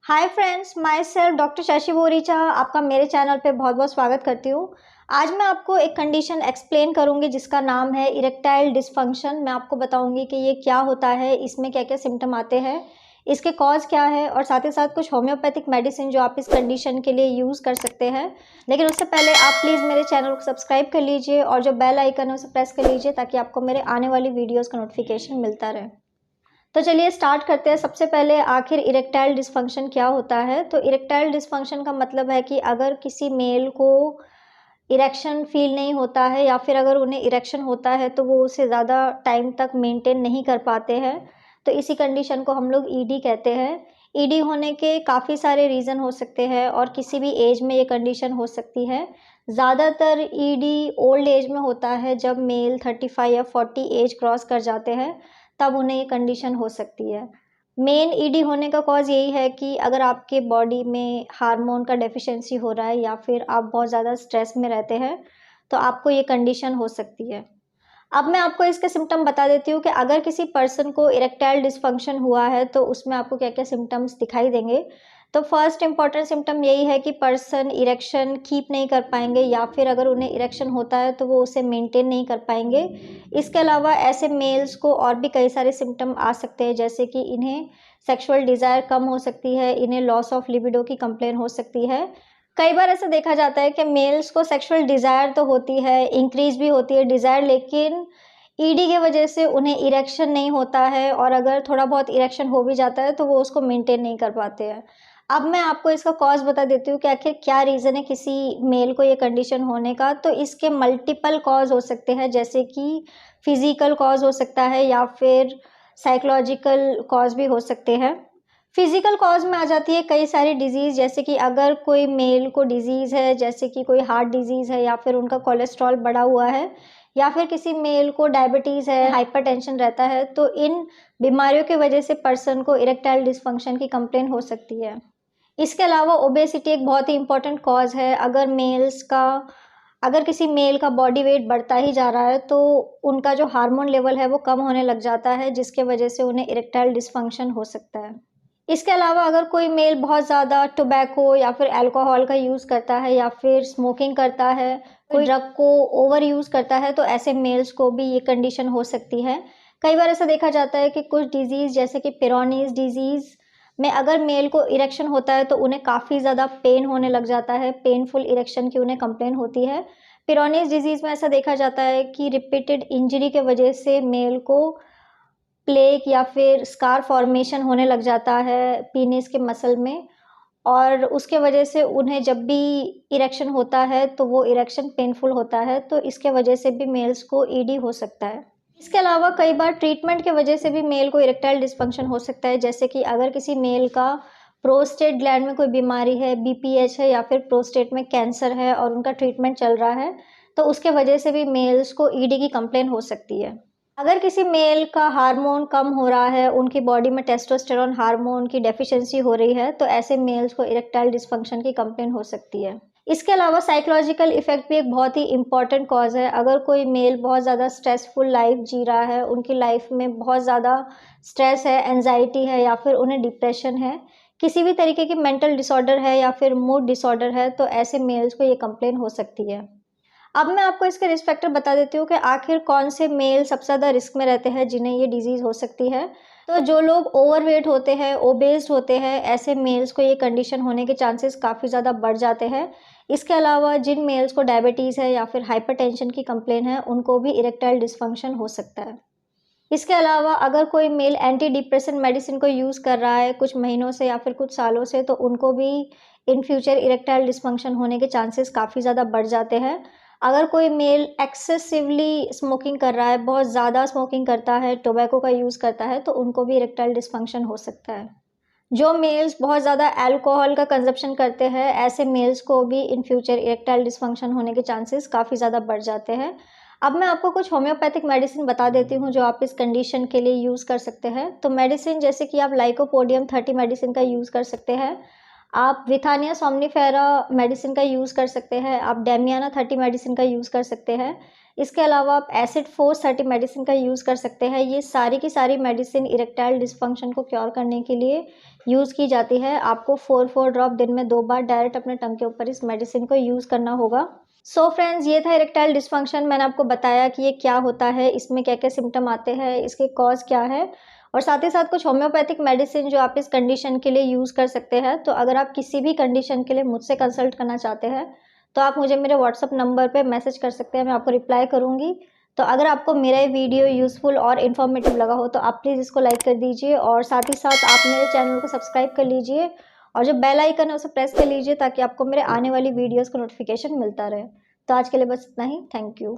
Hi friends, my self doctor Shashi Boricha आपका मेरे channel पे बहुत बहुत स्वागत करती हूँ। आज मैं आपको एक कंडीशन एक्सप्लेन करूँगी जिसका नाम है इरेक्टाइल डिस्फंक्शन। मैं आपको बताऊँगी कि ये क्या होता है, इसमें क्या क्या सिम्टम आते हैं, इसके कॉज क्या है और साथ ही साथ कुछ होम्योपैथिक मेडिसिन जो आप इस कंडीशन के लिए यूज़ कर सकते हैं। लेकिन उससे पहले आप प्लीज़ मेरे चैनल को सब्सक्राइब कर लीजिए और जो बेल आइकन है उसे प्रेस कर लीजिए ताकि आपको मेरे आने वाली वीडियोज़ का नोटिफिकेशन मिलता रहे। तो चलिए स्टार्ट करते हैं। सबसे पहले आखिर इरेक्टाइल डिस्फंक्शन क्या होता है। तो इरेक्टाइल डिस्फंक्शन का मतलब है कि अगर किसी मेल को इरेक्शन फील नहीं होता है या फिर अगर उन्हें इरेक्शन होता है तो वो उसे ज़्यादा टाइम तक मेंटेन नहीं कर पाते हैं, तो इसी कंडीशन को हम लोग ईडी कहते हैं। ईडी होने के काफ़ी सारे रीज़न हो सकते हैं और किसी भी एज में ये कंडीशन हो सकती है। ज़्यादातर ईडी ओल्ड एज में होता है, जब मेल 35 या 40 एज क्रॉस कर जाते हैं तब उन्हें ये कंडीशन हो सकती है। मेन ईडी होने का कॉज़ यही है कि अगर आपके बॉडी में हार्मोन का डेफिशिएंसी हो रहा है या फिर आप बहुत ज़्यादा स्ट्रेस में रहते हैं, तो आपको ये कंडीशन हो सकती है। अब मैं आपको इसके सिम्टम बता देती हूँ कि अगर किसी पर्सन को इरेक्टाइल डिस्फंक्शन हुआ है तो उसमें आपको क्या-क्या सिम्टम्स दिखाई देंगे। तो फर्स्ट इम्पॉर्टेंट सिम्टम यही है कि पर्सन इरेक्शन कीप नहीं कर पाएँगे या फिर अगर उन्हें इरेक्शन होता है तो वो उसे मेंटेन नहीं कर पाएँगे। इसके अलावा ऐसे मेल्स को और भी कई सारे सिम्टम आ सकते हैं, जैसे कि इन्हें सेक्सुअल डिज़ायर कम हो सकती है, इन्हें लॉस ऑफ लिबिडो की कंप्लेन हो सकती है। कई बार ऐसा देखा जाता है कि मेल्स को सेक्सुअल डिज़ायर तो होती है, इंक्रीज़ भी होती है डिज़ायर, लेकिन ईडी की वजह से उन्हें इरेक्शन नहीं होता है और अगर थोड़ा बहुत इरेक्शन हो भी जाता है तो वो उसको मेंटेन नहीं कर पाते हैं। अब मैं आपको इसका कॉज़ बता देती हूँ कि आखिर क्या रीज़न है किसी मेल को ये कंडीशन होने का। तो इसके मल्टीपल कॉज़ हो सकते हैं, जैसे कि फिज़िकल कॉज़ हो सकता है या फिर साइकोलॉजिकल कॉज़ भी हो सकते हैं। फिज़िकल कॉज़ में आ जाती है कई सारी डिज़ीज़, जैसे कि अगर कोई मेल को डिज़ीज़ है, जैसे कि कोई हार्ट डिज़ीज़ है या फिर उनका कोलेस्ट्रॉल बढ़ा हुआ है या फिर किसी मेल को डायबिटीज़ है, हाइपरटेंशन रहता है, तो इन बीमारियों की वजह से पर्सन को इरेक्टाइल डिस्फंक्शन की कंप्लेन हो सकती है। इसके अलावा ओबेसिटी एक बहुत ही इम्पोर्टेंट कॉज़ है। अगर किसी मेल का बॉडी वेट बढ़ता ही जा रहा है तो उनका जो हार्मोन लेवल है वो कम होने लग जाता है, जिसके वजह से उन्हें इरेक्टाइल डिस्फंक्शन हो सकता है। इसके अलावा अगर कोई मेल बहुत ज़्यादा टोबैको या फिर अल्कोहल का यूज़ करता है या फिर स्मोकिंग करता है, कोई ड्रग को ओवर यूज़ करता है, तो ऐसे मेल्स को भी ये कंडीशन हो सकती है। कई बार ऐसा देखा जाता है कि कुछ डिज़ीज़, जैसे कि पिरोनीज़ डिज़ीज़ में अगर मेल को इरेक्शन होता है तो उन्हें काफ़ी ज़्यादा पेन होने लग जाता है, पेनफुल इरेक्शन की उन्हें कंप्लेन होती है। पिरोनीज़ डिज़ीज़ में ऐसा देखा जाता है कि रिपीटेड इंजरी के वजह से मेल को प्लेक या फिर स्कार फॉर्मेशन होने लग जाता है पीनिस के मसल में, और उसके वजह से उन्हें जब भी इरेक्शन होता है तो वो इरेक्शन पेनफुल होता है, तो इसके वजह से भी मेल्स को ईडी हो सकता है। इसके अलावा कई बार ट्रीटमेंट की वजह से भी मेल को इरेक्टाइल डिस्फंक्शन हो सकता है, जैसे कि अगर किसी मेल का प्रोस्टेट ग्लैंड में कोई बीमारी है, बीपीएच है या फिर प्रोस्टेट में कैंसर है और उनका ट्रीटमेंट चल रहा है, तो उसके वजह से भी मेल्स को ईडी की कंप्लेन हो सकती है। अगर किसी मेल का हार्मोन कम हो रहा है, उनकी बॉडी में टेस्टोस्टेरोन हार्मोन की डेफिशिएंसी हो रही है, तो ऐसे मेल्स को इरेक्टाइल डिस्फंक्शन की कंप्लेन हो सकती है। इसके अलावा साइकोलॉजिकल इफ़ेक्ट भी एक बहुत ही इम्पॉर्टेंट कॉज़ है। अगर कोई मेल बहुत ज़्यादा स्ट्रेसफुल लाइफ़ जी रहा है, उनकी लाइफ़ में बहुत ज़्यादा स्ट्रेस है, एंग्ज़ायटी है या फिर उन्हें डिप्रेशन है, किसी भी तरीके की मेंटल डिसऑर्डर है या फिर मूड डिसऑर्डर है, तो ऐसे मेल्स को ये कंप्लेन हो सकती है। अब मैं आपको इसके रिस्क फैक्टर बता देती हूँ कि आखिर कौन से मेल सबसे ज़्यादा रिस्क में रहते हैं जिन्हें ये डिज़ीज़ हो सकती है। तो जो लोग ओवरवेट होते हैं, ओबेस्ड होते हैं, ऐसे मेल्स को ये कंडीशन होने के चांसेस काफ़ी ज़्यादा बढ़ जाते हैं। इसके अलावा जिन मेल्स को डायबिटीज़ है या फिर हाइपरटेंशन की कंप्लेन है, उनको भी इरेक्टाइल डिस्फंक्शन हो सकता है। इसके अलावा अगर कोई मेल एंटी डिप्रेशन मेडिसिन को यूज़ कर रहा है कुछ महीनों से या फिर कुछ सालों से, तो उनको भी इन फ्यूचर इरेक्टाइल डिस्फंक्शन होने के चांसेस काफ़ी ज़्यादा बढ़ जाते हैं। अगर कोई मेल एक्सेसिवली स्मोकिंग कर रहा है, बहुत ज़्यादा स्मोकिंग करता है, टोबैको का यूज़ करता है, तो उनको भी इरेक्टाइल डिस्फंक्शन हो सकता है। जो मेल्स बहुत ज़्यादा अल्कोहल का कंज़प्शन करते हैं, ऐसे मेल्स को भी इन फ्यूचर इरेक्टाइल डिस्फंक्शन होने के चांसेस काफ़ी ज़्यादा बढ़ जाते हैं। अब मैं आपको कुछ होम्योपैथिक मेडिसिन बता देती हूँ जो आप इस कंडीशन के लिए यूज़ कर सकते हैं। तो मेडिसिन, जैसे कि आप लाइकोपोडियम 30 मेडिसिन का यूज़ कर सकते हैं, आप विथानिया सोमनिफेरा मेडिसिन का यूज़ कर सकते हैं, आप डेमियाना 30 मेडिसिन का यूज़ कर सकते हैं। इसके अलावा आप एसिड 430 मेडिसिन का यूज़ कर सकते हैं। ये सारी की सारी मेडिसिन इरेक्टाइल डिस्फंक्शन को क्योर करने के लिए यूज़ की जाती है। आपको 4 ड्रॉप दिन में 2 बार डायरेक्ट अपने टंग के ऊपर इस मेडिसिन को यूज़ करना होगा। सो फ्रेंड्स, ये था इरेक्टाइल डिस्फंक्शन। मैंने आपको बताया कि ये क्या होता है, इसमें क्या-क्या सिम्पटम आते हैं, इसके कॉज़ क्या है और साथ ही साथ कुछ होम्योपैथिक मेडिसिन जो आप इस कंडीशन के लिए यूज़ कर सकते हैं। तो अगर आप किसी भी कंडीशन के लिए मुझसे कंसल्ट करना चाहते हैं, तो आप मुझे मेरे व्हाट्सएप नंबर पे मैसेज कर सकते हैं, मैं आपको रिप्लाई करूँगी। तो अगर आपको मेरा ये वीडियो यूज़फुल और इन्फॉर्मेटिव लगा हो तो आप प्लीज़ इसको लाइक कर दीजिए और साथ ही साथ आप मेरे चैनल को सब्सक्राइब कर लीजिए और जो बेल आइकन है उसे प्रेस कर लीजिए ताकि आपको मेरे आने वाली वीडियोज़ का नोटिफिकेशन मिलता रहे। तो आज के लिए बस इतना ही। Thank you.